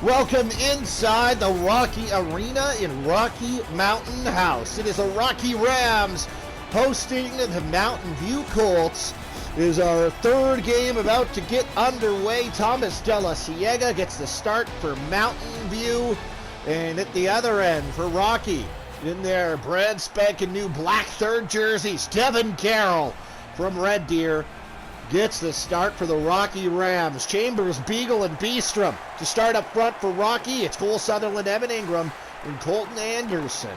Welcome inside the Rocky Arena in Rocky Mountain House. It is the Rocky Rams hosting the Mountainview Colts. It is our third game about to get underway. Thomas De La Ciega gets the start for Mountainview. And at the other end for Rocky, in their brand spanking new black third jerseys, Devin Carroll from Red Deer gets the start for the Rocky Rams. Chambers, Beagle, and Beestrom to start up front for Rocky. It's Cole Sutherland, Evan Ingram, and Colton Anderson.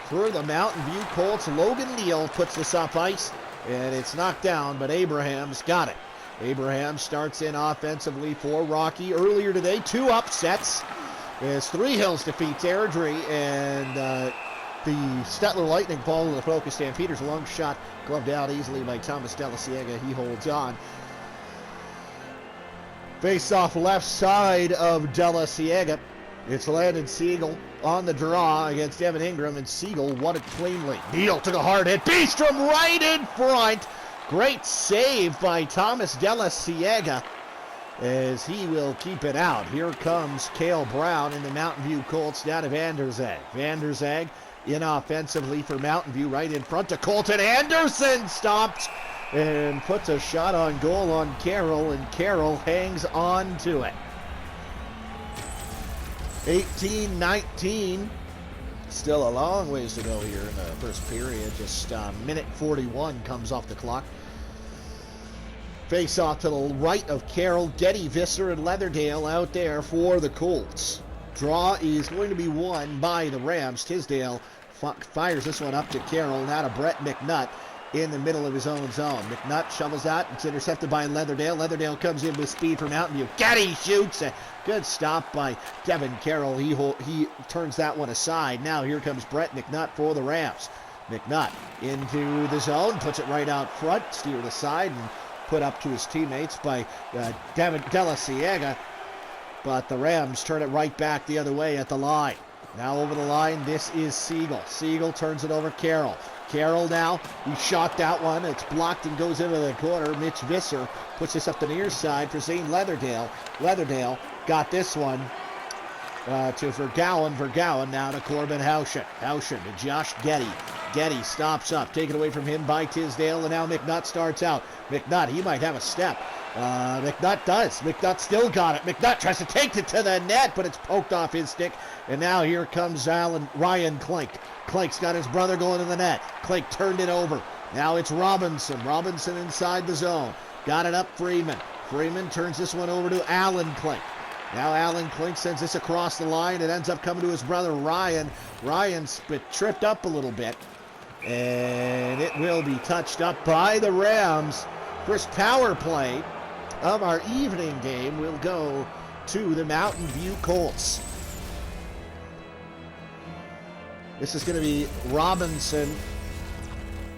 For the Mountainview Colts, Logan Neal puts this up ice, and it's knocked down, but Abraham's got it. Abraham starts in offensively for Rocky. Earlier today, 2 upsets as Three Hills defeats Airdrie, and the Stettler Lightning fall to the Focus Stampeders. A long shot gloved out easily by Thomas De La Ciega. He holds on. Face off left side of De La Ciega. It's Landon Siegel on the draw against Evan Ingram, and Siegel won it cleanly. Neal took a hard hit. Beestrom right in front. Great save by Thomas De La Ciega as he will keep it out. Here comes Cale Brown in the Mountainview Colts down to Vanderzag. Vanderzag inoffensively for Mountainview, right in front to Colton Anderson, stopped and puts a shot on goal on Carroll, and Carroll hangs on to it. 18-19, still a long ways to go here in the first period. Just minute 41 comes off the clock. Face off to the right of Carroll, Getty, Visser, and Leatherdale out there for the Colts. Draw is going to be won by the Rams. Tisdale fires this one up to Carroll, now to Brett McNutt in the middle of his own zone. McNutt shovels out. It's intercepted by Leatherdale. Leatherdale comes in with speed from Mountainview. Getty shoots. A good stop by Devin Carroll. He turns that one aside. Now here comes Brett McNutt for the Rams. McNutt into the zone, puts it right out front, steered aside and put up to his teammates by Devin De La Ciega. But the Rams turn it right back the other way at the line. Now over the line, this is Siegel. Siegel turns it over Carroll. Carroll now, he shot that one. It's blocked and goes into the corner. Mitch Visser puts this up the near side for Zane Leatherdale. Leatherdale got this one to Vergowan. Vergowan now to Corbin Houchen. Houchen to Josh Getty. Getty stops up, taken away from him by Tisdale, and now McNutt starts out. McNutt, he might have a step. McNutt does. McNutt still got it. McNutt tries to take it to the net, but it's poked off his stick. And now here comes Ryan Klink. Klink's got his brother going to the net. Klink turned it over. Now it's Robinson. Robinson inside the zone. Got it up Freeman. Freeman turns this one over to Alan Klink. Now Alan Klink sends this across the line. It ends up coming to his brother Ryan. Ryan's tripped up a little bit, and it will be touched up by the Rams. First power play of our evening game will go to the Mountainview Colts. This is going to be Robinson,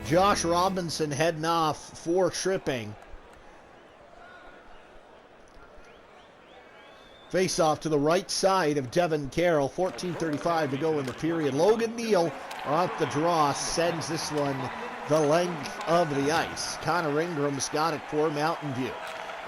Josh Robinson heading off for tripping. Face off to the right side of Devin Carroll. 14:35 to go in the period. Logan Neal off the draw sends this one the length of the ice. Connor Ingram's got it for Mountainview.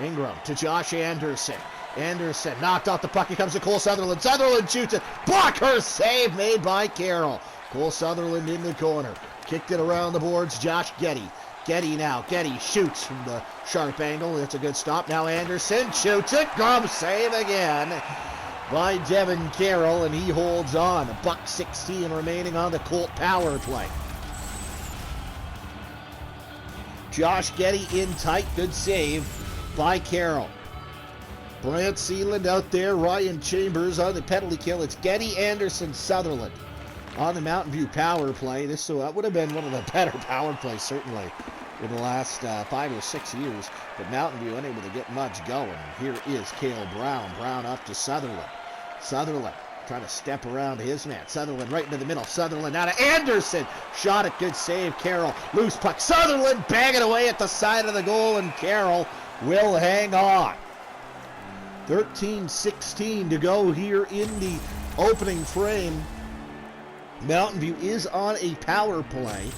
Ingram to Josh Anderson. Anderson knocked off the puck. He comes to Cole Sutherland. Sutherland shoots it. Blocker save made by Carroll. Cole Sutherland in the corner. Kicked it around the boards. Josh Getty. Getty now. Getty shoots from the sharp angle. That's a good stop. Now Anderson shoots it. Glove save again by Devin Carroll, and he holds on. $1:16 remaining on the Colt power play. Josh Getty in tight. Good save by Carroll. Brant Sealand out there. Ryan Chambers on the penalty kill. It's Getty, Anderson, Sutherland on the Mountainview power play. This would have been one of the better power plays, certainly, in the last 5 or 6 years. But Mountainview unable to get much going. Here is Cale Brown. Brown up to Sutherland. Sutherland trying to step around his man. Sutherland right into the middle. Sutherland now to Anderson. Shot it. Good save. Carroll. Loose puck. Sutherland banging away at the side of the goal, and Carroll will hang on. 13:16 to go here in the opening frame. Mountainview is on a power play.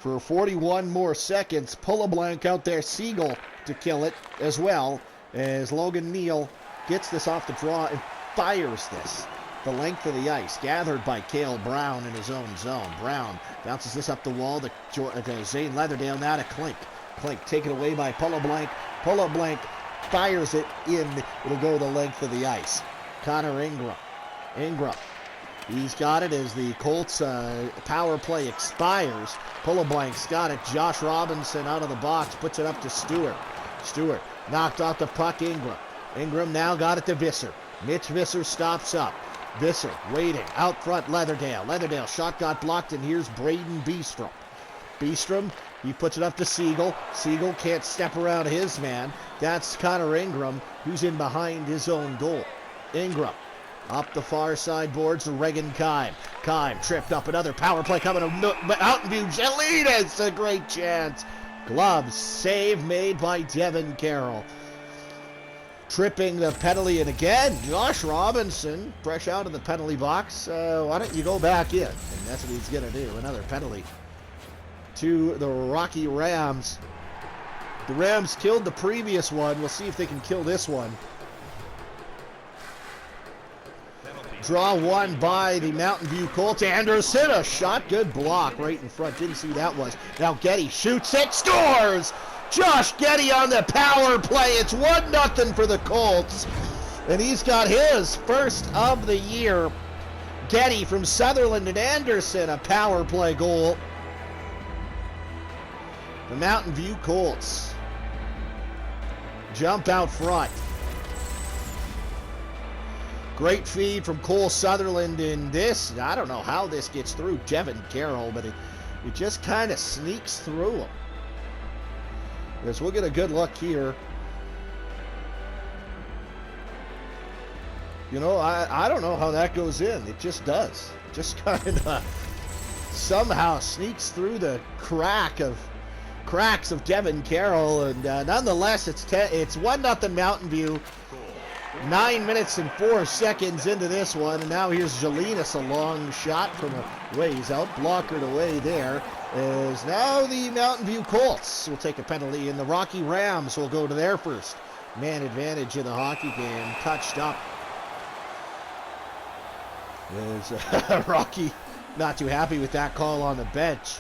for 41 more seconds. Pull a blank out there. Siegel to kill it as well as Logan Neal gets this off the draw and fires this the length of the ice. Gathered by Cale Brown in his own zone. Brown bounces this up the wall to Zane Leatherdale. Now to Klink. Klink taken away by Pull a blank. Pull a blank fires it in. It'll go the length of the ice. Connor Ingram. Ingram. He's got it as the Colts power play expires. Pull a blank's got it. Josh Robinson out of the box. Puts it up to Stewart. Stewart knocked off the puck. Ingram. Ingram now got it to Visser. Mitch Visser stops up. Visser waiting. Out front, Leatherdale. Leatherdale shot got blocked, and here's Braden Beestrom. Beestrom, he puts it up to Siegel. Siegel can't step around his man. That's Connor Ingram, who's in behind his own goal. Ingram. Up the far side boards to Regan Kime. Kime tripped up. Another power play coming to Mountainview. Jelinas, a great chance. Glove save made by Devin Carroll. Tripping the penalty, and again, Josh Robinson, fresh out of the penalty box. Why don't you go back in? And that's what he's going to do. Another penalty to the Rocky Rams. The Rams killed the previous one. We'll see if they can kill this one. Draw one by the Mountain View Colts. Anderson, a shot. Good block right in front. Didn't see that was. Now Getty shoots it, scores! Josh Getty on the power play. It's 1-0 for the Colts. And he's got his first of the year. Getty from Sutherland and Anderson, a power play goal. The Mountain View Colts jump out front. Great feed from Cole Sutherland in this. I don't know how this gets through Devin Carroll, but it just kind of sneaks through him. As we'll get a good look here. You know, I don't know how that goes in. It just does. It just kind of somehow sneaks through the cracks of Devin Carroll, and nonetheless, it's 1-0 Mountain View. 9 minutes and 4 seconds into this one, and now here's Jelinas, a long shot from a ways out, blockered away there. As now the Mountain View Colts will take a penalty, and the Rocky Rams will go to their first man advantage in the hockey game. Touched up. As Rocky not too happy with that call on the bench.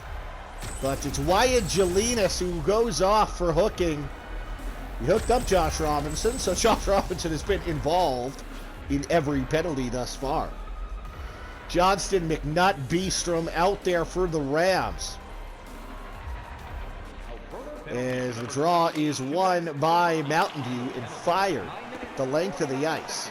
But it's Wyatt Jelinas who goes off for hooking. He hooked up Josh Robinson, so Josh Robinson has been involved in every penalty thus far. Johnston, McNutt, Beestrom out there for the Rams. As the draw is won by Mountain View and fired the length of the ice.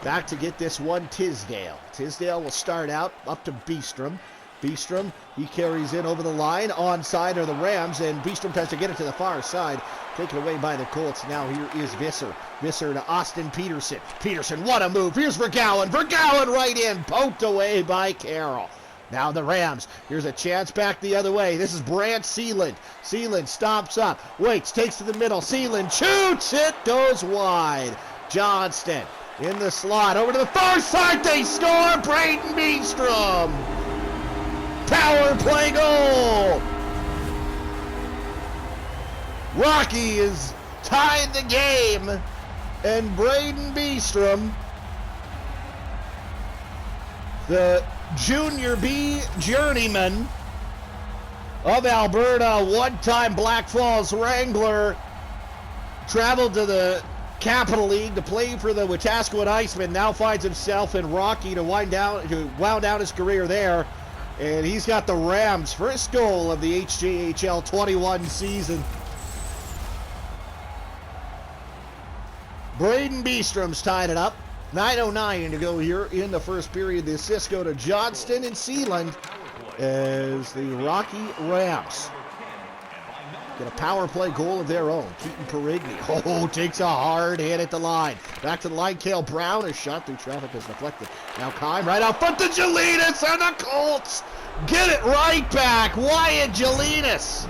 Back to get this one, Tisdale. Tisdale will start out up to Beestrom. Beestrom, he carries in over the line. Onside are the Rams, and Beestrom tries to get it to the far side. Taken away by the Colts. Now here is Visser. Visser to Austin Peterson. Peterson, what a move. Here's Vergowan. Vergowan right in. Poked away by Carroll. Now the Rams. Here's a chance back the other way. This is Brant Sealand. Sealand stops up. Waits. Takes to the middle. Sealand shoots. It goes wide. Johnston in the slot. Over to the far side. They score. Braden Beestrom. Power play goal. Rocky has tied the game, and Braden Beestrom, the Junior B journeyman of Alberta, one-time Black Falls Wrangler, traveled to the Capital League to play for the Wetaskiwin Icemen, now finds himself in Rocky to wound down his career there, and he's got the Rams' first goal of the HJHL21 season. Braden Beestrom's tied it up. 9:09 to go here in the first period. The assists go to Johnston and Sealand as the Rocky Rams get a power play goal of their own. Keaton Perigny, takes a hard hit at the line. Back to the line, Cale Brown. A shot through traffic is deflected. Now Kime right out front to Jelinas, and the Colts get it right back. Wyatt Jelinas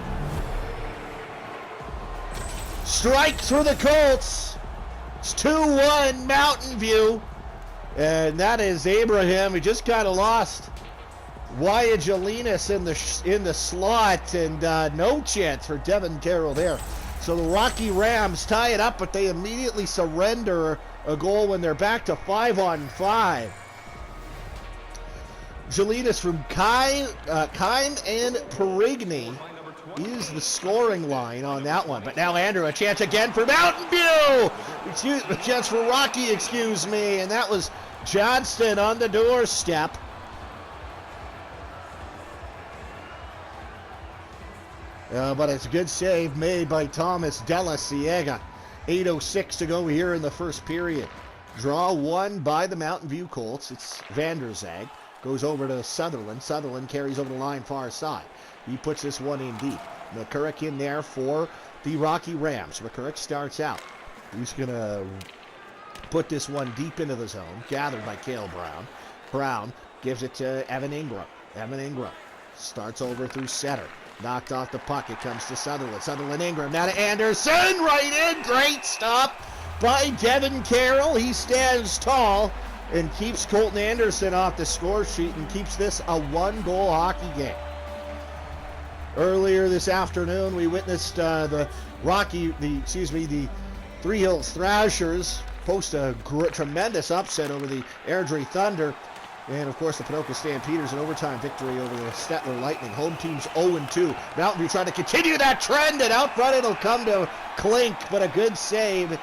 strikes for the Colts. It's 2-1 Mountain View. And that is Abraham. He just kind of lost Wyatt Jelinas in the slot, and no chance for Devin Carroll there. So the Rocky Rams tie it up, but they immediately surrender a goal when they're back to 5-on-5. Jelinas from Kime and Perigny is the scoring line on that one. But now Andrew, a chance again for Mountainview! A chance for Rocky, excuse me. And that was Johnston on the doorstep. But it's a good save made by Thomas Della Ciega. 8:06 to go here in the first period. Draw won by the Mountain View Colts. It's Vanderzag. Goes over to Sutherland. Sutherland carries over the line far side. He puts this one in deep. McCurrick in there for the Rocky Rams. McCurrick starts out. He's going to put this one deep into the zone. Gathered by Cale Brown. Brown gives it to Evan Ingram. Evan Ingram starts over through center. Knocked off the puck. It comes to Sutherland. Sutherland Ingram. Now to Anderson. Right in. Great stop by Devin Carroll. He stands tall and keeps Colton Anderson off the score sheet and keeps this a one-goal hockey game. Earlier this afternoon, we witnessed the Three Hills Thrashers post a tremendous upset over the Airdrie Thunder. And, of course, the Pinoka Stampeders, an overtime victory over the Stettler Lightning. Home team's 0-2. Mountain View trying to continue that trend, and out front it'll come to Klink, but a good save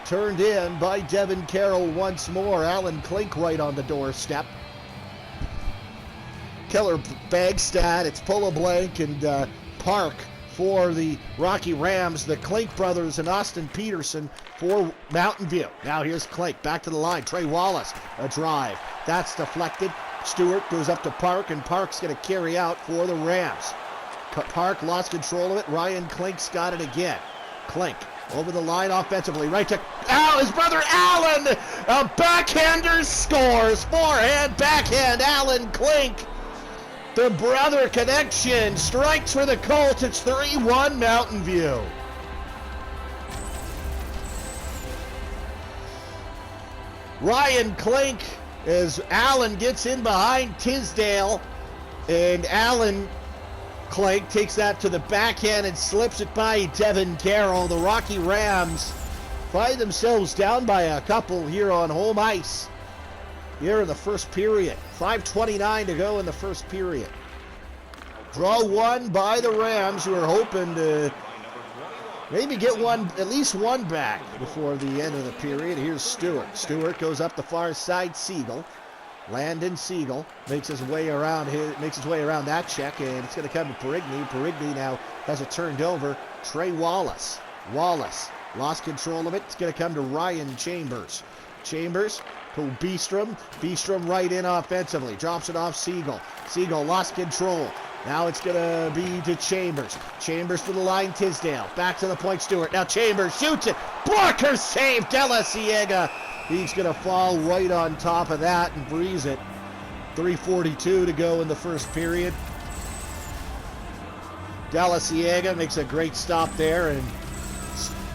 turned in by Devin Carroll once more. Alan Klink right on the doorstep. Keller Bagstad, it's Polo Blank and Park for the Rocky Rams. The Klink brothers and Austin Peterson for Mountain View. Now here's Klink, back to the line. Trey Wallace, a drive. That's deflected. Stewart goes up to Park, and Park's going to carry out for the Rams. Park lost control of it. Ryan Klink's got it again. Klink over the line offensively. Right to his brother Alan. A backhander scores. Forehand, backhand, Alan Klink. The brother connection strikes for the Colts. It's 3-1 Mountain View. Ryan Klink as Allen gets in behind Tisdale, and Allen Klink takes that to the backhand and slips it by Devin Carroll. The Rocky Rams find themselves down by a couple here on home ice here in the first period. 5:29 to go in the first period. Draw one by the Rams, who are hoping to maybe get at least one back before the end of the period. Here's Stewart. Stewart goes up the far side. Siegel. Landon Siegel makes his way around that check, and it's going to come to Perigny. Perigny now has it turned over. Trey Wallace. Wallace lost control of it. It's going to come to Ryan Chambers. Chambers to Beestrom. Beestrom right in offensively. Drops it off Siegel. Siegel lost control. Now it's going to be to Chambers. Chambers to the line, Tisdale. Back to the point, Stewart. Now Chambers shoots it. Blocker save, Della Ciega. He's going to fall right on top of that and breeze it. 3:42 to go in the first period. Della Ciega makes a great stop there and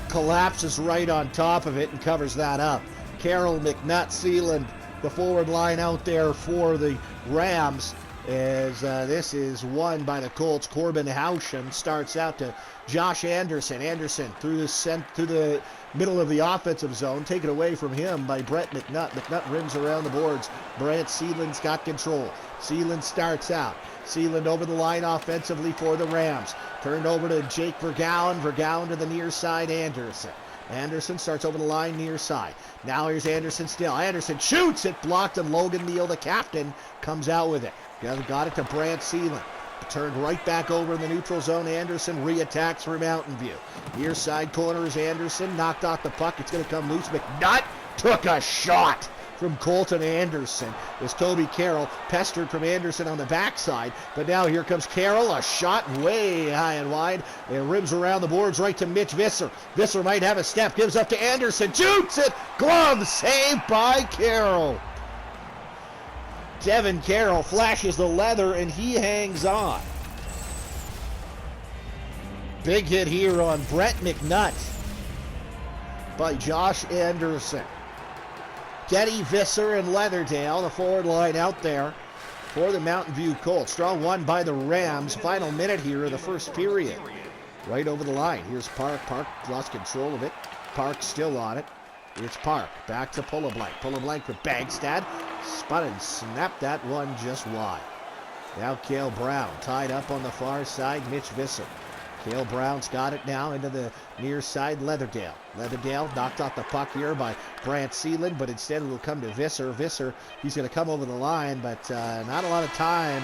collapses right on top of it and covers that up. Carroll, McNutt, Sealand, the forward line out there for the Rams. As this is won by the Colts. Corbin Housham starts out to Josh Anderson. Anderson through the middle of the offensive zone. Taken away from him by Brett McNutt. McNutt rims around the boards. Brett Sealand's got control. Sealand starts out. Sealand over the line offensively for the Rams. Turned over to Jake Vergown. Vergown to the near side, Anderson. Anderson starts over the line near side. Now here's Anderson still. Anderson shoots it, blocked, and Logan Neal, the captain, comes out with it. Got it to Brant Sealand. Turned right back over in the neutral zone. Anderson re-attacks for Mountain View. Near side corner is Anderson. Knocked off the puck. It's going to come loose. McNutt took a shot from Colton Anderson. As Toby Carroll pestered from Anderson on the backside. But now here comes Carroll. A shot way high and wide. And rims around the boards right to Mitch Visser. Visser might have a step. Gives up to Anderson. Shoots it. Glove saved by Carroll. Devin Carroll flashes the leather, and he hangs on. Big hit here on Brett McNutt by Josh Anderson. Getty, Visser, and Leatherdale, the forward line out there for the Mountain View Colts. Draw won by the Rams. Final minute here of the first period. Right over the line. Here's Park. Park lost control of it. Park still on it. It's Park. Back to Pullablank. Pullablank for Bagstad. Spun and snapped that one just wide. Now Cale Brown tied up on the far side. Mitch Visser. Cale Brown's got it now into the near side. Leatherdale. Leatherdale knocked off the puck here by Brant Seeland, but instead it will come to Visser. Visser, he's going to come over the line, but not a lot of time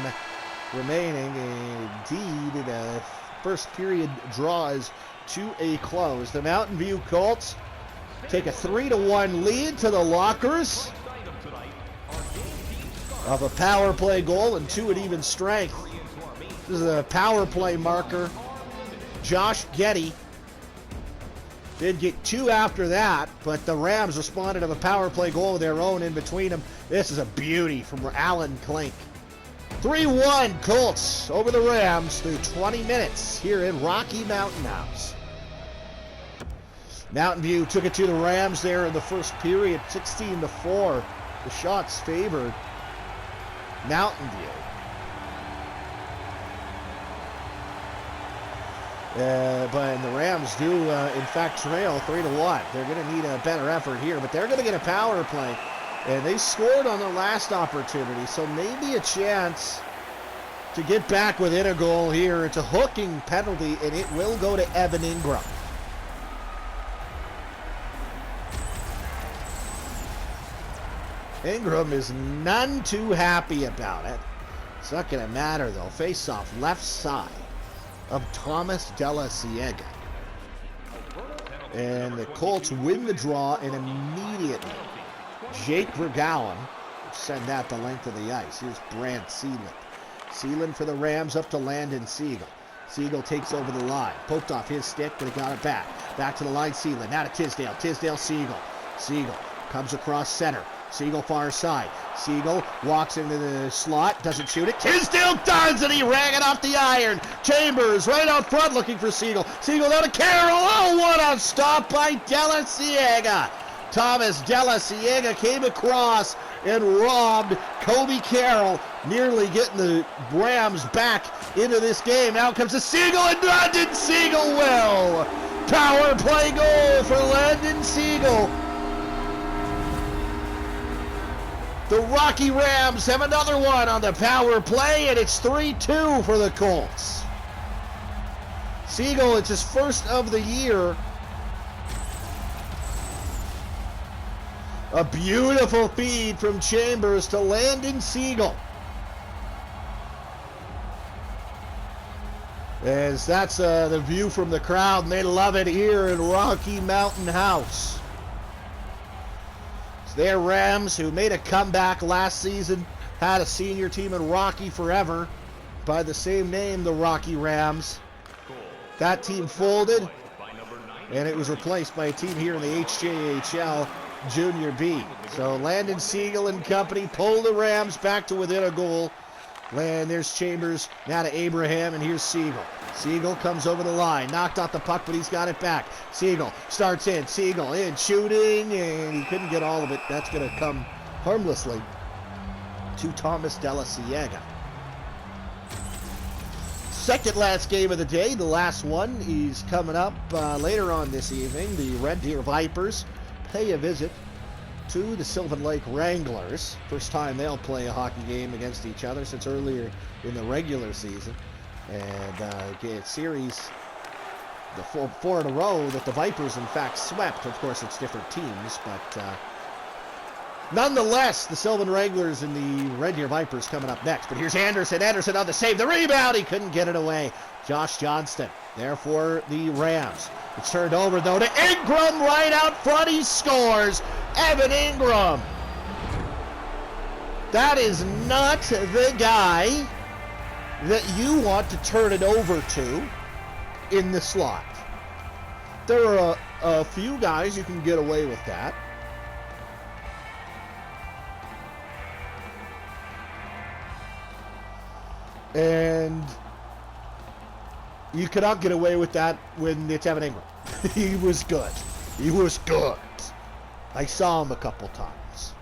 remaining. Indeed, the first period draws to a close. The Mountain View Colts take a 3-1 lead to the lockers of a power play goal and 2 at even strength. This is a power play marker. Josh Getty did get 2 after that, but the Rams responded to a power play goal of their own in between them. This is a beauty from Alan Klink. 3-1 Colts over the Rams through 20 minutes here in Rocky Mountain House. Mountain View took it to the Rams there in the first period, 16-4. The shots favored Mountain View. But the Rams do, in fact, trail 3-1. They're going to need a better effort here, but they're going to get a power play. And they scored on their last opportunity, so maybe a chance to get back within a goal here. It's a hooking penalty, and it will go to Evan Ingram. Ingram is none too happy about it. It's not going to matter, though. Face-off left side of Thomas Della Ciega. And the Colts win the draw, and immediately Jake Vergowan send that the length of the ice. Here's Brant Seeland. Seeland for the Rams up to Landon Siegel. Siegel takes over the line. Poked off his stick, but he got it back. Back to the line, Seeland. Now to Tisdale. Tisdale, Siegel. Siegel comes across center. Siegel far side. Siegel walks into the slot, doesn't shoot it. Tisdale does, and he rang it off the iron. Chambers right out front looking for Siegel. Siegel down to Carroll. Oh, what a stop by Della Ciega. Thomas Della Ciega came across and robbed Kobe Carroll, nearly getting the Rams back into this game. Now comes the Siegel, and Landon Siegel will. Power play goal for Landon Siegel. The Rocky Rams have another one on the power play, and it's 3-2 for the Colts. Siegel, it's his first of the year. A beautiful feed from Chambers to Landon Siegel. As that's the view from the crowd, and they love it here in Rocky Mountain House. It's their Rams, who made a comeback last season, had a senior team in Rocky forever by the same name, the Rocky Rams. That team folded, and it was replaced by a team here in the HJHL Junior B. So Landon Siegel and company pull the Rams back to within a goal. There's Chambers, now to Abraham, and here's Siegel. Siegel comes over the line, knocked off the puck, but he's got it back. Siegel starts in, Siegel in, shooting, and he couldn't get all of it. That's going to come harmlessly to Thomas Della Ciega. Second last game of the day, the last one is coming up later on this evening. The Red Deer Vipers pay a visit to the Sylvan Lake Wranglers. First time they'll play a hockey game against each other since earlier in the regular season. And series, the four in a row that the Vipers in fact swept. Of course, it's different teams, but nonetheless, the Sylvan Wranglers and the Red Deer Vipers coming up next. But here's Anderson. Anderson on the save. The rebound. He couldn't get it away. Josh Johnston there for the Rams. It's turned over, though, to Ingram right out front. He scores. Evan Ingram. That is not the guy that you want to turn it over to in the slot. There are a few guys you can get away with that. And you cannot get away with that when it's Evan Ingram. He was good. He was good. I saw him a couple times.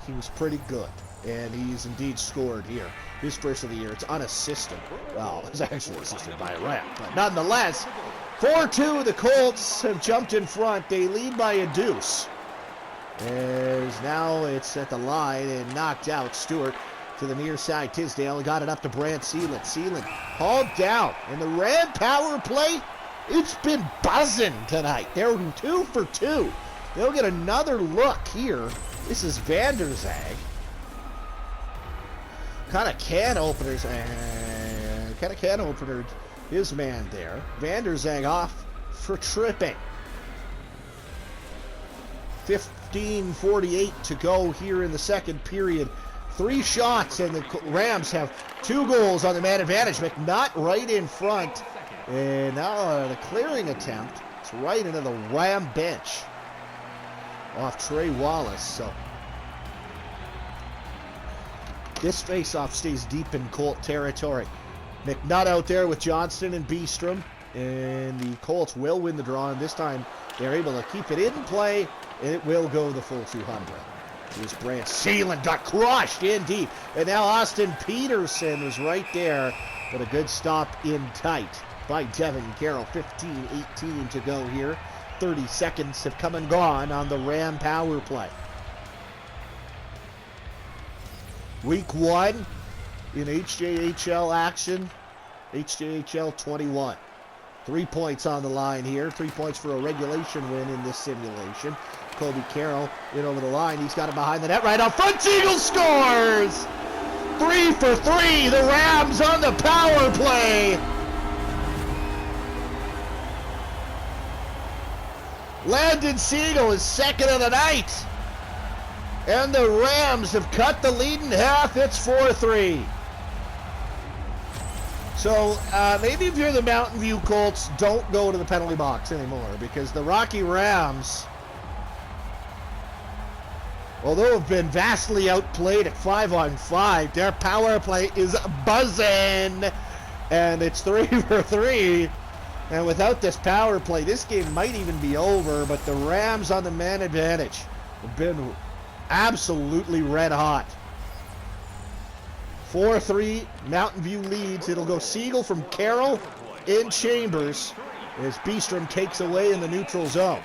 He was pretty good. And he's indeed scored here. His first of the year. It's unassisted. Well, it's actually assisted by a Ram. But nonetheless, 4-2, the Colts have jumped in front. They lead by a deuce. As now it's at the line and knocked out. Stewart to the near side. Tisdale got it up to Brant Seeland. Seeland hauled down. And the Ram power play, it's been buzzing tonight. They're 2 for 2. They'll get another look here. This is Vanderzag. Kind of can openers his man there. Vanderzag off for tripping. 15:48 to go here in the second period. 3 shots, and the Rams have 2 goals on the man advantage. McNutt right in front. And now the clearing attempt. It's right into the Ram bench off Trey Wallace. So this faceoff stays deep in Colt territory. McNutt out there with Johnston and Beestrom. And the Colts will win the draw. And this time they're able to keep it in play. And it will go the full 200. Here's Brant Seeland, got crushed in deep. And now Austin Peterson is right there. But a good stop in tight by Devin Carroll. 15:18 to go here. 30 seconds have come and gone on the Ram power play. Week 1 in HJHL action, HJHL21. 3 points on the line here. 3 points for a regulation win in this simulation. Kobe Carroll in over the line. He's got it behind the net right out front. Eagles scores! 3 for 3. The Rams on the power play. Landon Siegel is second of the night. And the Rams have cut the lead in half. It's 4-3. So maybe if you're the Mountain View Colts, don't go to the penalty box anymore, because the Rocky Rams, although have been vastly outplayed at 5-on-5, their power play is buzzing. And it's 3 for 3. And without this power play, this game might even be over. But the Rams on the man advantage have been absolutely red hot. 4-3, Mountain View leads. It'll go Siegel from Carroll in Chambers as Beestrom takes away in the neutral zone.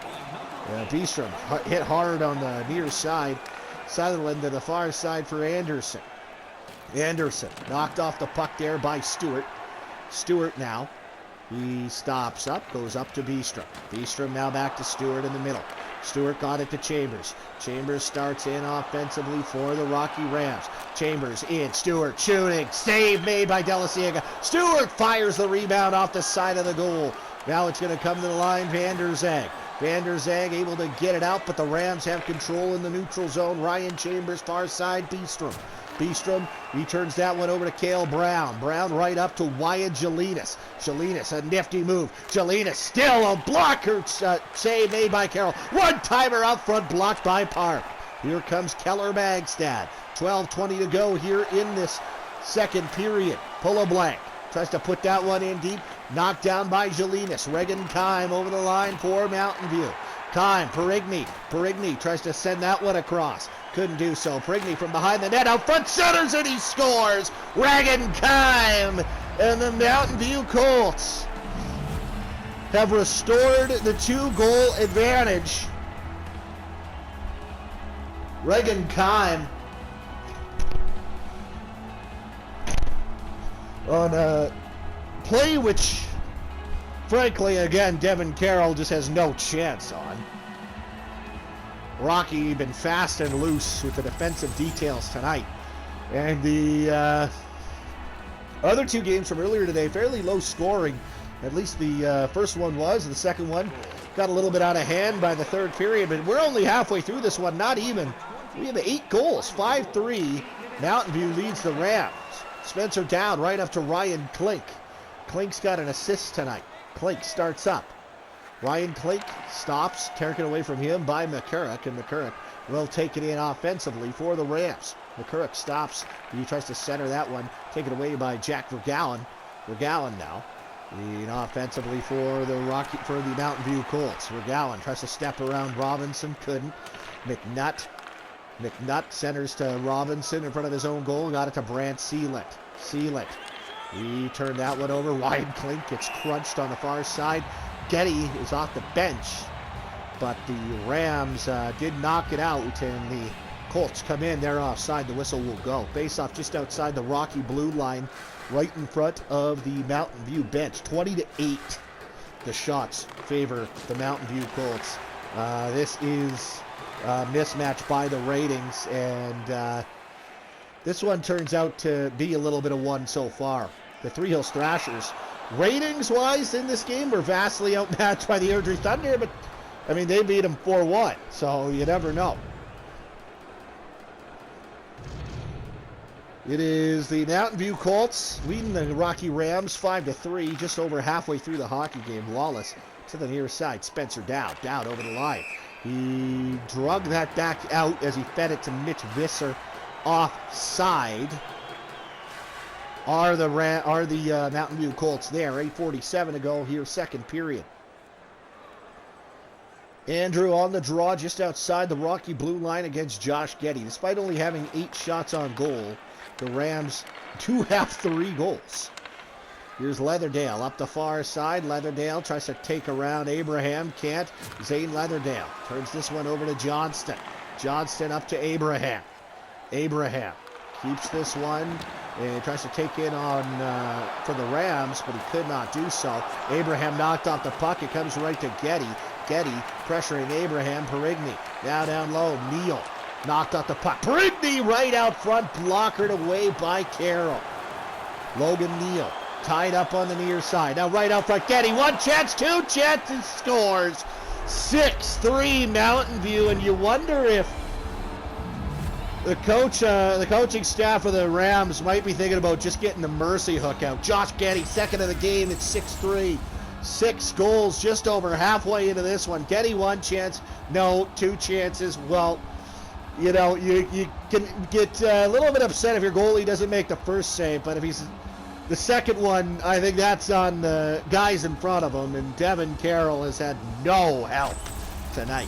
Beestrom hit hard on the near side. Sutherland to the far side for Anderson. Anderson knocked off the puck there by Stewart. Stewart now. He stops up, goes up to Beestrom. Beestrom now back to Stewart in the middle. Stewart got it to Chambers. Chambers starts in offensively for the Rocky Rams. Chambers in. Stewart shooting. Save made by De La Ciega. Stewart fires the rebound off the side of the goal. Now it's going to come to the line. Vanderzag. Vanderzag able to get it out, but the Rams have control in the neutral zone. Ryan Chambers, far side. Beestrom. Beestrom, he turns that one over to Cale Brown. Brown right up to Wyatt Jelinas. Jelinas, a nifty move. Jelinas still a blocker save made by Carroll. One-timer out front, blocked by Park. Here comes Keller Magstad. 12:20 to go here in this second period. Pull blank. Tries to put that one in deep. Knocked down by Jelinas. Regan Kime over the line for Mountain View. Kime, Perigny. Perigny tries to send that one across. Couldn't do so. Perigny from behind the net. Out front, centers, and he scores. Regan Kime and the Mountain View Colts have restored the 2-goal advantage. Regan Kime on a play which, frankly, again, Devin Carroll just has no chance on. Rocky been fast and loose with the defensive details tonight. And the other 2 games from earlier today, fairly low scoring. At least the first one was. The second one got a little bit out of hand by the third period. But we're only halfway through this one, not even. We have 8 goals, 5-3. Mountain View leads the Rams. Spencer down right up to Ryan Klink. Klink's got an assist tonight. Klink starts up. Ryan Klink stops, taken away from him by McCurrick, and McCurrick will take it in offensively for the Rams. McCurrick stops. He tries to center that one, taken away by Jack Vergalen. Vergalen now, leading offensively for the Mountain View Colts. Vergalen tries to step around Robinson, couldn't. McNutt McNutt centers to Robinson in front of his own goal. Got it to Brant Seelant. Seelant. He turned that one over. Ryan Klink gets crunched on the far side. Getty is off the bench, but the Rams did knock it out, and the Colts come in. They're offside. The whistle will go. Face off just outside the Rocky blue line, right in front of the Mountain View bench. 20-8. The shots favor the Mountain View Colts. This is a mismatch by the ratings, and this one turns out to be a little bit of one so far. The Three Hills Thrashers, ratings-wise in this game, were vastly outmatched by the Airdrie Thunder, but, I mean, they beat them 4-1, so you never know. It is the Mountain View Colts leading the Rocky Rams 5-3, just over halfway through the hockey game. Wallace to the near side. Spencer Dowd over the line. He drug that back out as he fed it to Mitch Visser offside. Are the Mountain View Colts there? 8:47 to go here, second period. Andrew on the draw just outside the Rocky blue line against Josh Getty. Despite only having 8 shots on goal, the Rams do have 3 goals. Here's Leatherdale up the far side. Leatherdale tries to take around Abraham. Can't. Zane Leatherdale turns this one over to Johnston. Johnston up to Abraham. Abraham keeps this one and tries to take in on for the Rams, but he could not do so. Abraham knocked off the puck. It comes right to Getty. Getty pressuring Abraham. Perigny now down low. Neal knocked off the puck. Perigny right out front, blockered away by Carroll. Logan Neal tied up on the near side. Now right out front, Getty, 1 chance, 2 chances, scores. 6-3 Mountain View, and you wonder if the coaching staff of the Rams might be thinking about just getting the mercy hook out. Josh Getty, second of the game, it's 6-3. 6 goals just over halfway into this one. Getty 1 chance, no, 2 chances. Well, you know, you can get a little bit upset if your goalie doesn't make the first save, but if he's the second one, I think that's on the guys in front of him, and Devin Carroll has had no help tonight.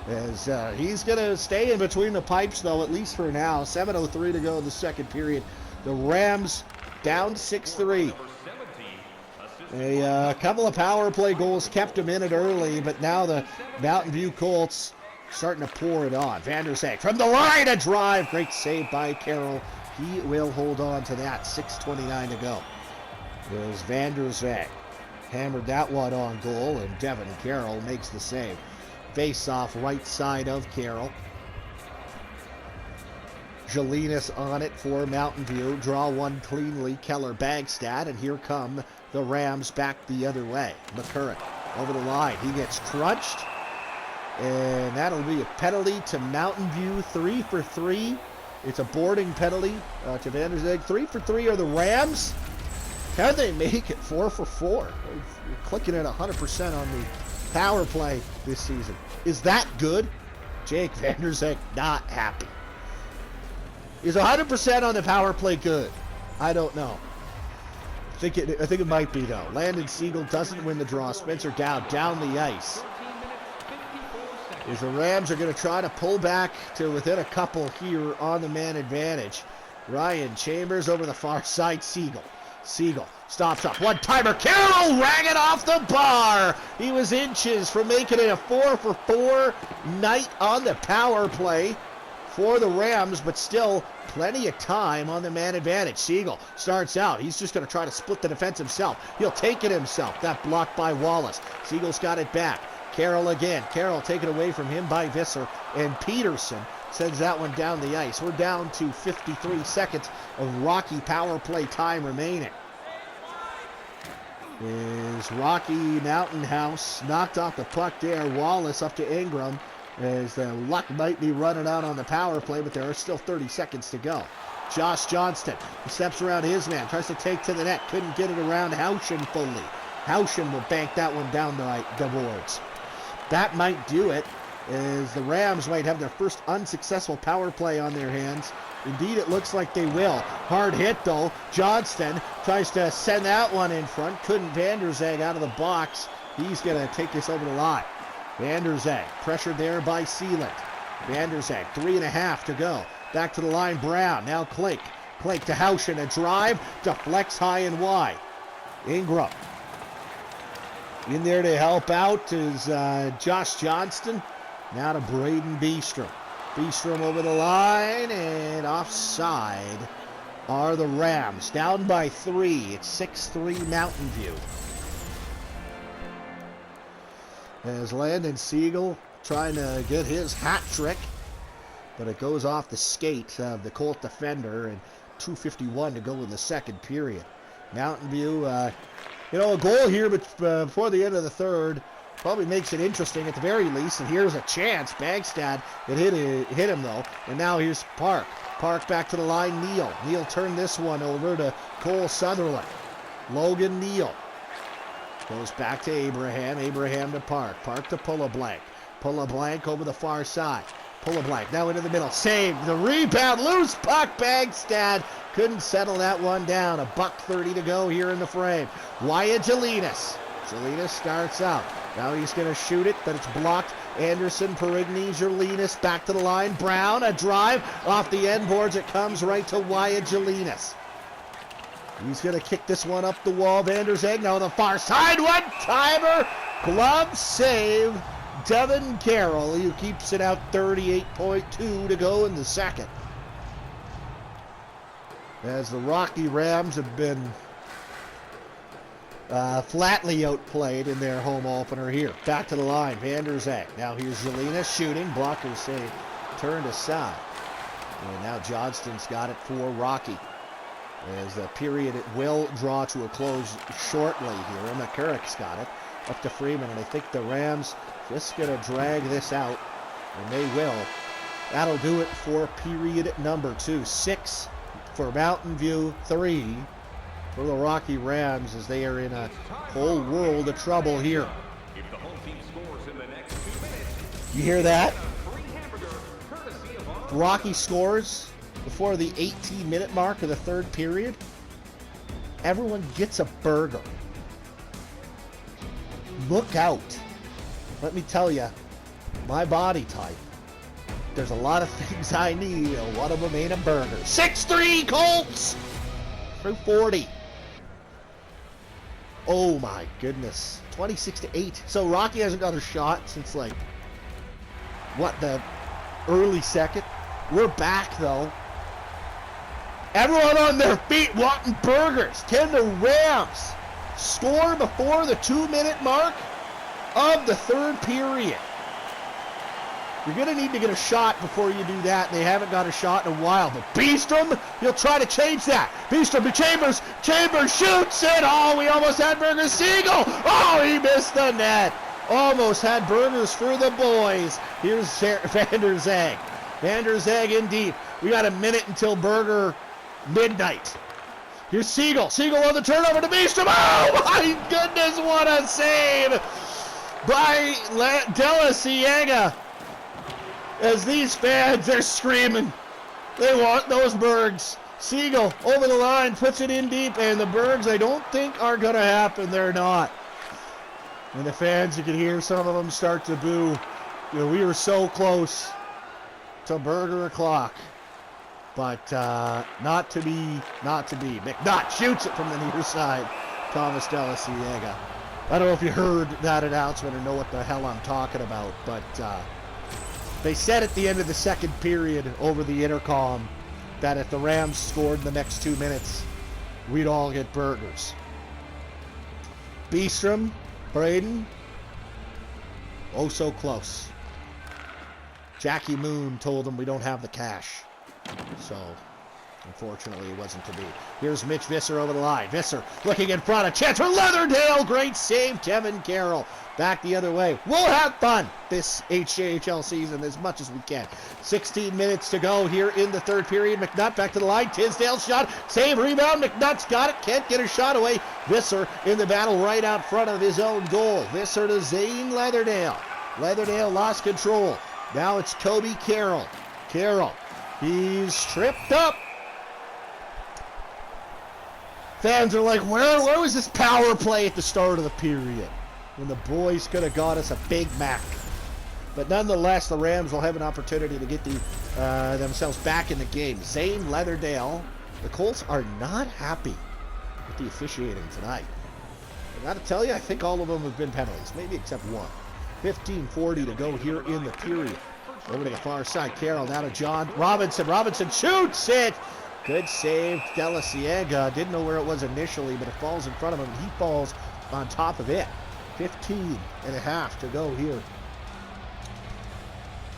As he's going to stay in between the pipes, though, at least for now. 7:03 to go in the second period. The Rams down 6-3. A couple of power play goals kept them in it early, but now the Mountain View Colts starting to pour it on. Van der Zag from the line, a drive. Great save by Carroll. He will hold on to that. 6:29 to go. There's Van der Zag. Hammered that one on goal, and Devin Carroll makes the save. Face off right side of Carroll. Jelinas on it for Mountain View. Draw one cleanly. Keller Bagstad, and here come the Rams back the other way. McCurran over the line. He gets crunched, and that'll be a penalty to Mountain View. 3 for 3. It's a boarding penalty to Van der Zag. 3 for 3 are the Rams. Can they make it 4 for 4? You're clicking at 100% on the power play this season. Is that good? Jake Van der Zag not happy. Is 100% on the power play good? I don't know. I think it might be, though. Landon Siegel doesn't win the draw. Spencer Dowd down the ice. As the Rams are going to try to pull back to within a couple here on the man advantage. Ryan Chambers over the far side. Siegel stops up. One-timer. Carroll rang it off the bar. He was inches from making it a 4 for 4 night on the power play for the Rams, but still plenty of time on the man advantage. Siegel starts out. He's just going to try to split the defense himself. He'll take it himself. That blocked by Wallace. Siegel's got it back. Carroll again. Carroll taken away from him by Visser, and Peterson sends that one down the ice. We're down to 53 seconds of Rocky power play time remaining. Is Rocky Mountain House knocked off the puck there. Wallace up to Ingram, as the luck might be running out on the power play, but there are still 30 seconds to go. Josh Johnston, he steps around his man, tries to take to the net, couldn't get it around Houchen fully. Houchen will bank that one down the boards. That might do it, as the Rams might have their first unsuccessful power play on their hands. Indeed, it looks like they will. Hard hit, though. Johnston tries to send that one in front. Couldn't Van der Zag out of the box. He's going to take this over the line. Van der Zag pressured there by Seeland. Vanderzeg, 3.5 to go. Back to the line, Brown. Now Klink. Klink to Houchen, a drive. Deflects high and wide. Ingram. In there to help out is Josh Johnston. Now to Braden Beestrom. Beestrom over the line, and offside are the Rams. Down by 3. It's 6-3 Mountain View. As Landon Siegel trying to get his hat trick, but it goes off the skate of the Colt defender, and 2:51 to go in the second period. Mountain View, a goal here but before the end of the third probably makes it interesting at the very least, and here's a chance. Bagstad, it hit him though, and now here's Park. Park back to the line, Neal. Neal turned this one over to Cole Sutherland. Logan Neal. Goes back to Abraham. Abraham to Park. Park to Pullablank. Pullablank over the far side. Pullablank now into the middle. Save the rebound. Loose puck. Bagstad couldn't settle that one down. $1:30 to go here in the frame. Wyatt Jelinas. Jelinas starts out. Now he's going to shoot it, but it's blocked. Anderson, Perigny, Jelinas back to the line. Brown, a drive off the end boards. It comes right to Wyatt Jelinas. He's going to kick this one up the wall. Vanderzeg now on the far side. One timer. Glove save. Devin Carroll, who keeps it out. 38.2 to go in the second. As the Rocky Rams have been flatly outplayed in their home opener here. Back to the line. Vanderzeg. Now here's Jelinas shooting. Blockers say turned aside. And now Johnston's got it for Rocky. As the period, it will draw to a close shortly here. McCurrick's got it up to Freeman, and I think the Rams just going to drag this out, and they will. That'll do it for period number 2. 6 for Mountain View, 3 for the Rocky Rams, as they are in a whole world of trouble here. You hear that? Rocky scores before the 18-minute mark of the third period. Everyone gets a burger. Look out. Let me tell you, my body type, there's a lot of things I need, and one of them ain't a burger. 6-3 Colts through 40. Oh my goodness. 26-8. So Rocky hasn't got a shot since the early second. We're back though. Everyone on their feet wanting burgers. Can the Rams score before the 2-minute mark of the third period? You're going to need to get a shot before you do that, and they haven't got a shot in a while. But Beestrom, he'll try to change that. Beestrom to Chambers. Chambers shoots it. Oh, we almost had burgers. Siegel. Oh, he missed the net. Almost had burgers for the boys. Here's Vanderzeg. Vanderzeg in deep. We got a minute until burger midnight. Here's Siegel. Siegel on the turnover to Beestrom. Oh, my goodness, what a save by Della Ciega. As these fans, they're screaming. They want those Bergs. Siegel over the line, puts it in deep, and the Bergs, I don't think are going to happen. They're not. And the fans, you can hear some of them start to boo. We were so close to burger o'clock. But not to be. McNutt shoots it from the near side. Thomas Della Ciega. I don't know if you heard that announcement or know what the hell I'm talking about, but they said at the end of the second period over the intercom that if the Rams scored in the next 2 minutes, we'd all get burgers. Beestrom, Braden, oh so close. Jackie Moon told him we don't have the cash. So, unfortunately, it wasn't to be. Here's Mitch Visser over the line. Visser looking in front. A chance for Leatherdale. Great save, Kevin Carroll. Back the other way. We'll have fun this HJHL season as much as we can. 16 minutes to go here in the third period. McNutt back to the line. Tisdale shot. Save, rebound. McNutt's got it. Can't get a shot away. Visser in the battle right out front of his own goal. Visser to Zane Leatherdale. Leatherdale lost control. Now it's Kobe Carroll. Carroll. He's tripped up. Fans are like, where was this power play at the start of the period? When the boys could have got us a Big Mac. But nonetheless, the Rams will have an opportunity to get themselves back in the game. Zane Leatherdale. The Colts are not happy with the officiating tonight. I got to tell you, I think all of them have been penalties, maybe except one. 15:40 to go here in the period. Over to the far side, Carroll, now to John Robinson. Robinson shoots it! Good save, De La Ciega. Didn't know where it was initially, but it falls in front of him. He falls on top of it. 15.5 to go here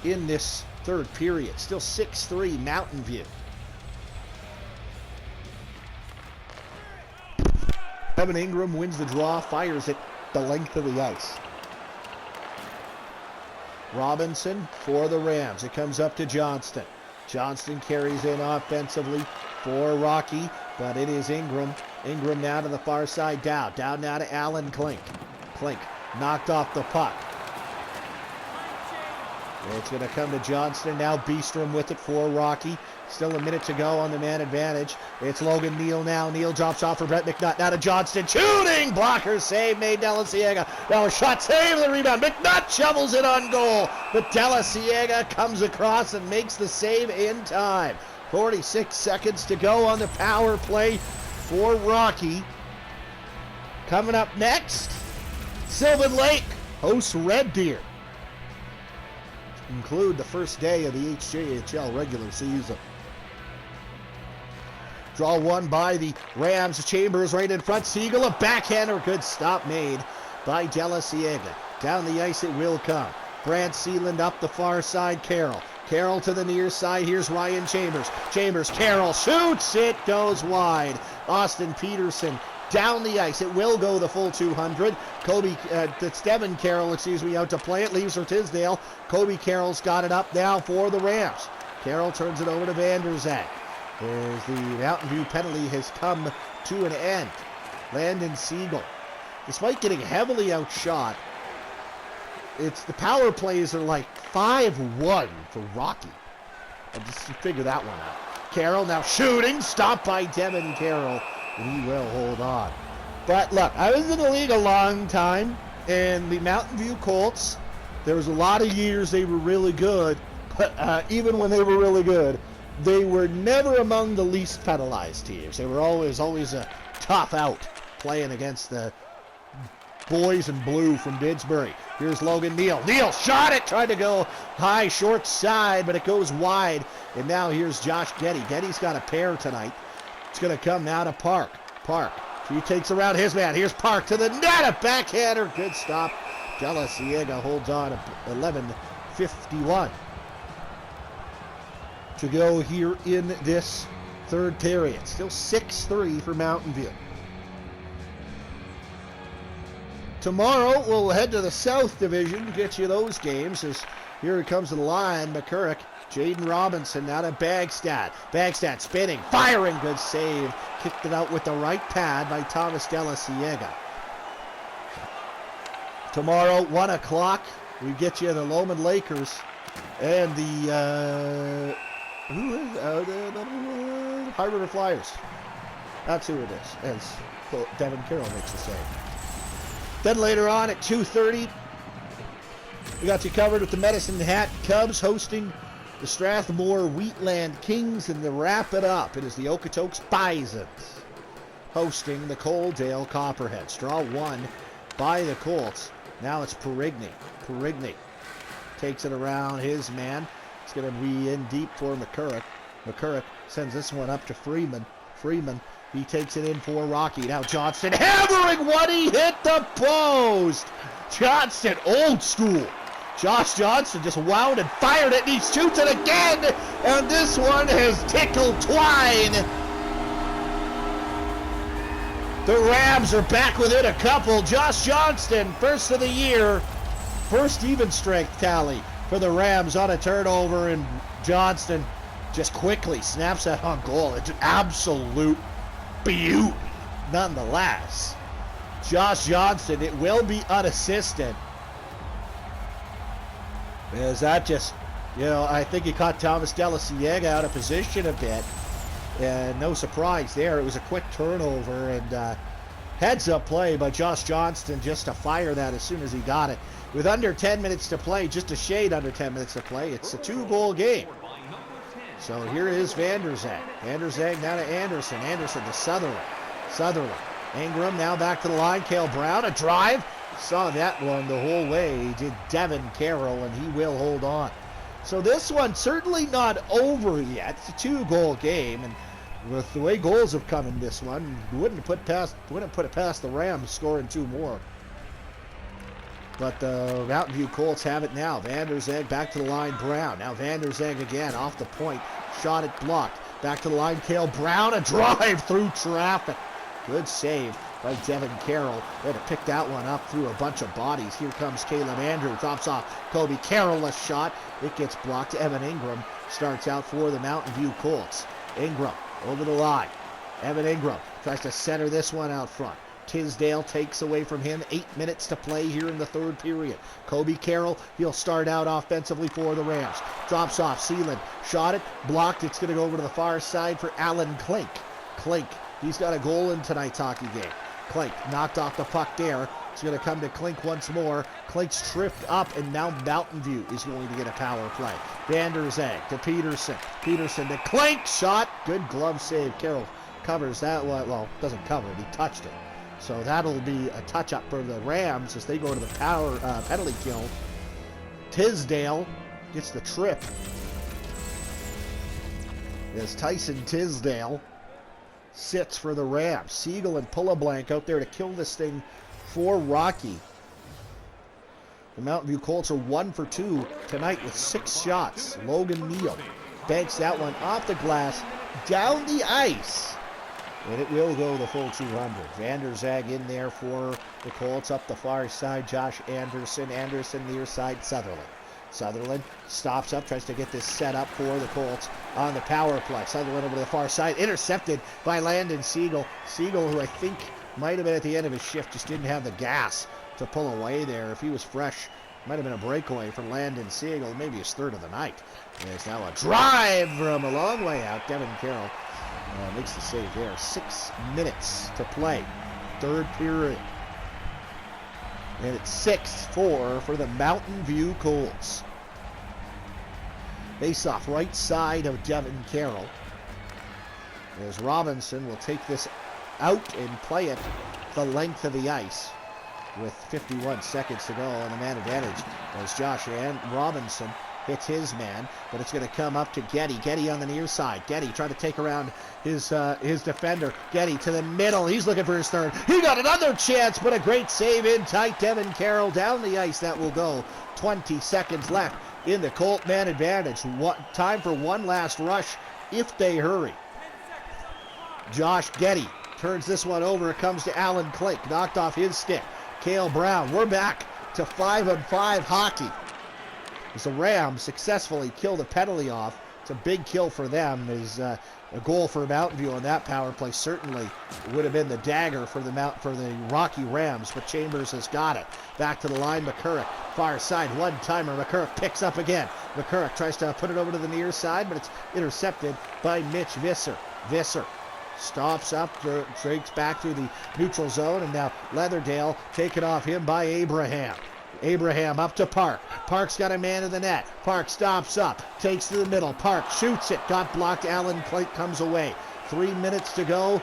in this third period. Still 6-3 Mountain View. Evan Ingram wins the draw, fires it the length of the ice. Robinson for the Rams. It comes up to Johnston. Johnston carries in offensively for Rocky, but it is Ingram. Ingram now to the far side, down now to Alan Klink. Klink knocked off the puck. It's going to come to Johnston. Now Beastrom with it for Rocky. Still a minute to go on the man advantage. It's Logan Neal now. Neal drops off for Brett McNutt. Now to Johnston. Shooting! Blocker save made De La Ciega. Now a shot save the rebound. McNutt shovels it on goal. But De La Ciega comes across and makes the save in time. 46 seconds to go on the power play for Rocky. Coming up next, Sylvan Lake hosts Red Deer. Include the first day of the HJHL regular season. Draw one by the Rams. Chambers right in front. Siegel, a backhander. Good stop made by De La Ciega. Down the ice it will come. Brant Sealand up the far side. Carroll to the near side. Here's Ryan Chambers. Carroll shoots. It goes wide. Austin Peterson down the ice. It will go the full 200. That's Devin Carroll, out to play it. Leaves for Tisdale. Kobe Carroll's got it up now for the Rams. Carroll turns it over to Vanderzak. As the Mountain View penalty has come to an end. Landon Siegel, despite getting heavily outshot, the power plays are like 5-1 for Rocky. I just figure that one out. Carroll now shooting, stopped by Devin Carroll. And he will hold on. But look, I was in the league a long time, and the Mountain View Colts, there was a lot of years they were really good, but even when they were really good, they were never among the least penalized teams. They were always a tough out playing against the boys in blue from Didsbury. Here's Logan Neal. Neal shot it, tried to go high, short side, but it goes wide. And now here's Josh Getty. Getty's got a pair tonight. It's going to come now to Park. He takes around his man. Here's Park to the net. A backhander. Good stop. De La Ciega holds on. 11:51 to go here in this third period. Still 6-3 for Mountain View. Tomorrow we'll head to the South Division, get you those games. As here it comes to the line. McCurrick. Jaden Robinson now to Bagstad. Bagstad spinning, firing, good save. Kicked it out with the right pad by Thomas De La Ciega. Tomorrow, 1 o'clock, we get you the Lowman Lakers and the High River Flyers. That's who it is, as Devin Carroll makes the save. Then later on at 2:30, we got you covered with the Medicine Hat Cubs hosting the Strathmore Wheatland Kings, and to wrap it up, it is the Okotoks Bisons hosting the Coaldale Copperheads. Draw one by the Colts. Now it's Perigny. Perigny takes it around his man. It's going to be in deep for McCurrick. McCurrick sends this one up to Freeman. Freeman, he takes it in for Rocky. Now Johnston hammering one. He hit the post. Johnston, old school. Josh Johnson just wound and fired it, and he shoots it again, and this one has tickled twine. The Rams are back within a couple. Josh Johnston, first of the year, first even strength tally for the Rams on a turnover, and Johnston just quickly snaps that on goal. It's an absolute beauty nonetheless. Josh Johnston, it will be unassisted. Is that just, I think he caught Thomas De La Ciega out of position a bit. And no surprise there. It was a quick turnover, and Heads-up play by Josh Johnston just to fire that as soon as he got it. With under 10 minutes to play, just a shade under 10 minutes to play, it's a 2-goal game. So here is Vanderzag. Vanderzag now to Anderson. Anderson to Sutherland. Sutherland. Ingram now back to the line. Cale Brown, a drive. Saw that one the whole way. Did Devin Carroll, and he will hold on. So this one certainly not over yet. It's a 2-goal game, and with the way goals have come in this one, wouldn't put it past the Rams scoring 2 more. But the Mountain View Colts have it now. Vanderzag back to the line. Brown. Now Vanderzag again off the point. Shot it blocked. Back to the line. Cale Brown. A drive through traffic. Good save by Devin Carroll. They had to pick that one up through a bunch of bodies. Here comes Caleb Andrew. Drops off Kobe Carroll. A shot. It gets blocked. Evan Ingram starts out for the Mountain View Colts. Ingram over the line. Evan Ingram tries to center this one out front. Tisdale takes away from him. 8 minutes to play here in the third period. Kobe Carroll, he'll start out offensively for the Rams. Drops off. Sealand shot it, blocked. It's going to go over to the far side for Alan Klink. Klink, he's got a goal in tonight's hockey game. Klink knocked off the puck there. It's going to come to Klink once more. Klink's tripped up, and now Mountain View is going to get a power play. Vanderzag to Peterson. Peterson to Klink. Shot. Good glove save. Carroll covers that one. Well, doesn't cover it. He touched it. So that'll be a touch-up for the Rams as they go to the penalty kill. Tisdale gets the trip. As Tyson Tisdale sits for the Rams. Siegel and Pullablank out there to kill this thing for Rocky. The Mountain View Colts are 1 for 2 tonight with 6 shots. Logan Neal banks that one off the glass, down the ice. And it will go the full 200. Vanderzag in there for the Colts. Up the far side, Josh Anderson. Anderson near side, Sutherland. Sutherland stops up, tries to get this set up for the Colts on the power play. Sutherland over to the far side, intercepted by Landon Siegel. Siegel, who I think might have been at the end of his shift, just didn't have the gas to pull away there. If he was fresh, might have been a breakaway for Landon Siegel, maybe his third of the night. There's now a drive from a long way out. Devin Carroll makes the save there. 6 minutes to play. Third period. And it's 6-4 for the Mountain View Colts. Face off right side of Devin Carroll. As Robinson will take this out and play it the length of the ice with 51 seconds to go on the man advantage as Josh Robinson hits his man, but it's going to come up to Getty. Getty on the near side. Getty trying to take around his defender. Getty to the middle. He's looking for his third. He got another chance, but a great save in tight. Devin Carroll down the ice. That will go. 20 seconds left in the Colt man advantage. Time for one last rush if they hurry. Josh Getty turns this one over. It comes to Alan Klink. Knocked off his stick. Cale Brown. We're back to 5-on-5 hockey. As the Rams successfully kill the penalty off. It's a big kill for them. As a goal for Mountain View on that power play certainly would have been the dagger for the Rocky Rams, but Chambers has got it. Back to the line, McCurrick, far side, one-timer. McCurrick picks up again. McCurrick tries to put it over to the near side, but it's intercepted by Mitch Visser. Visser stops up, breaks back through the neutral zone, and now Leatherdale taken off him by Abraham. Abraham up to Park. Park's got a man in the net. Park stops up, takes to the middle. Park shoots it, got blocked. Alan Klink comes away. 3 minutes to go.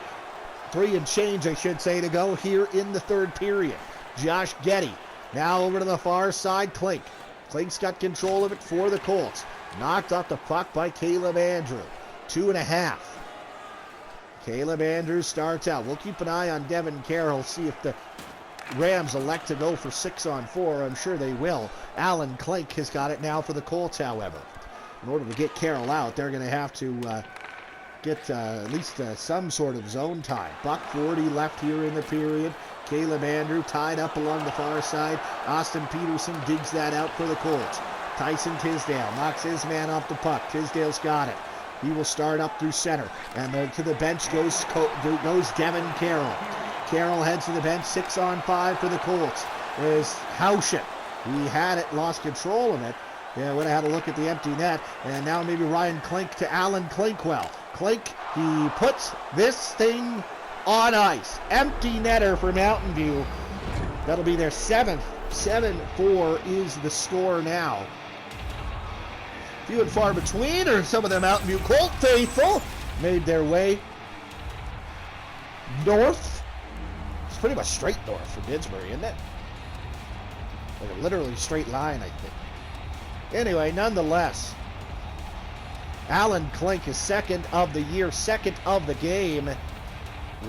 3 and change, I should say, to go here in the third period. Josh Getty now over to the far side. Klink. Klink's got control of it for the Colts. Knocked off the puck by Caleb Andrew. 2.5. Caleb Andrews starts out. We'll keep an eye on Devin Carroll, see if the Rams elect to go for 6-on-4. I'm sure they will. Alan Klink has got it now for the Colts, however. In order to get Carroll out, they're going to have to get at least some sort of zone time. $1:40 left here in the period. Caleb Andrew tied up along the far side. Austin Peterson digs that out for the Colts. Tyson Tisdale knocks his man off the puck. Tisdale's got it. He will start up through center. And then to the bench goes Devin Carroll. Carroll heads to the bench. 6-on-5 for the Colts. There's Houchin. He had it, lost control of it. Yeah, would have had a look at the empty net. And now maybe Ryan Klink to Alan Klinkwell. Klink, he puts this thing on ice. Empty netter for Mountain View. That'll be their 7th. 7-4 is the score now. Few and far between are some of the Mountain View Colt faithful. Made their way north. It's pretty much straight north from Didsbury, isn't it? Like a literally straight line, I think. Anyway, nonetheless, Alan Klink is second of the year, second of the game.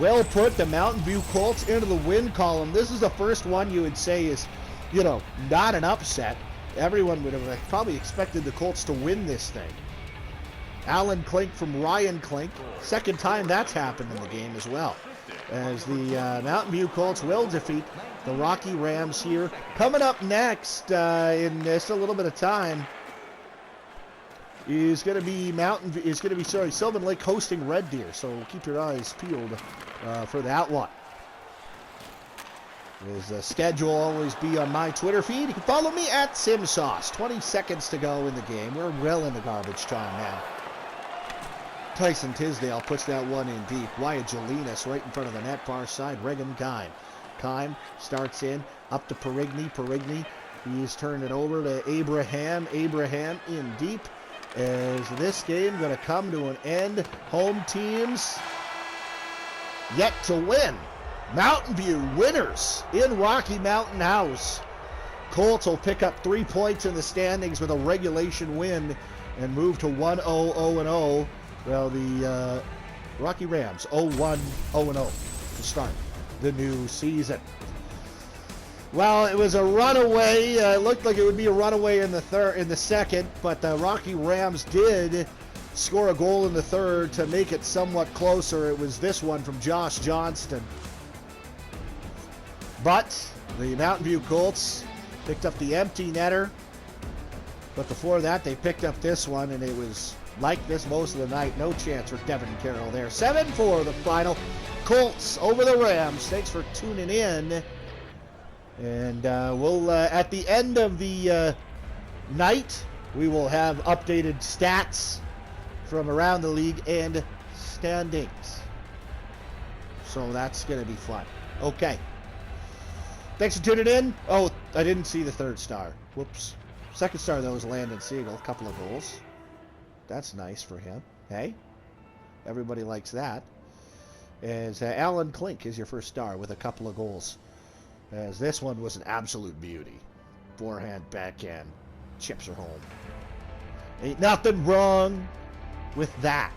Well put, the Mountain View Colts into the win column. This is the first one you would say is, you know, not an upset. Everyone would have probably expected the Colts to win this thing. Alan Klink from Ryan Klink. Second time that's happened in the game as well. As the Mountain View Colts will defeat the Rocky Rams here. Coming up next in just a little bit of time is going to be Sylvan Lake hosting Red Deer. So keep your eyes peeled for that one. His schedule will always be on my Twitter feed. You can follow me at SimSauce. 20 seconds to go in the game. We're well into garbage time now. Tyson Tisdale puts that one in deep. Wyatt Jelinas right in front of the net, far side. Regan Kime. Kime starts in, up to Perigny. Perigny, he's turned it over to Abraham. Abraham in deep. As this game going to come to an end. Home teams yet to win. Mountain View winners in Rocky Mountain House. Colts will pick up 3 points in the standings with a regulation win and move to 1-0-0-0. Well, the Rocky Rams 0-1-0-0 to start the new season. Well, it was a runaway. It looked like it would be a runaway in the second, but the Rocky Rams did score a goal in the third to make it somewhat closer. It was this one from Josh Johnston. But the Mountain View Colts picked up the empty netter. But before that, they picked up this one, and it was like this most of the night. No chance for Devin Carroll there. 7-4 the final. Colts over the Rams. Thanks for tuning in. And we'll, at the end of the night, we will have updated stats from around the league and standings. So that's going to be fun. Okay. Thanks for tuning in. Oh, I didn't see the third star. Whoops. Second star, though, was Landon Siegel. A couple of goals. That's nice for him. Hey? Everybody likes that. As Alan Klink is your first star with a couple of goals. As this one was an absolute beauty. Forehand, backhand. Chips are home. Ain't nothing wrong with that.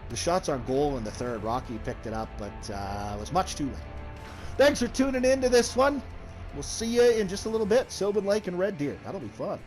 The shots on goal in the third. Rocky picked it up, but it was much too late. Thanks for tuning in to this one. We'll see you in just a little bit. Sylvan Lake and Red Deer. That'll be fun.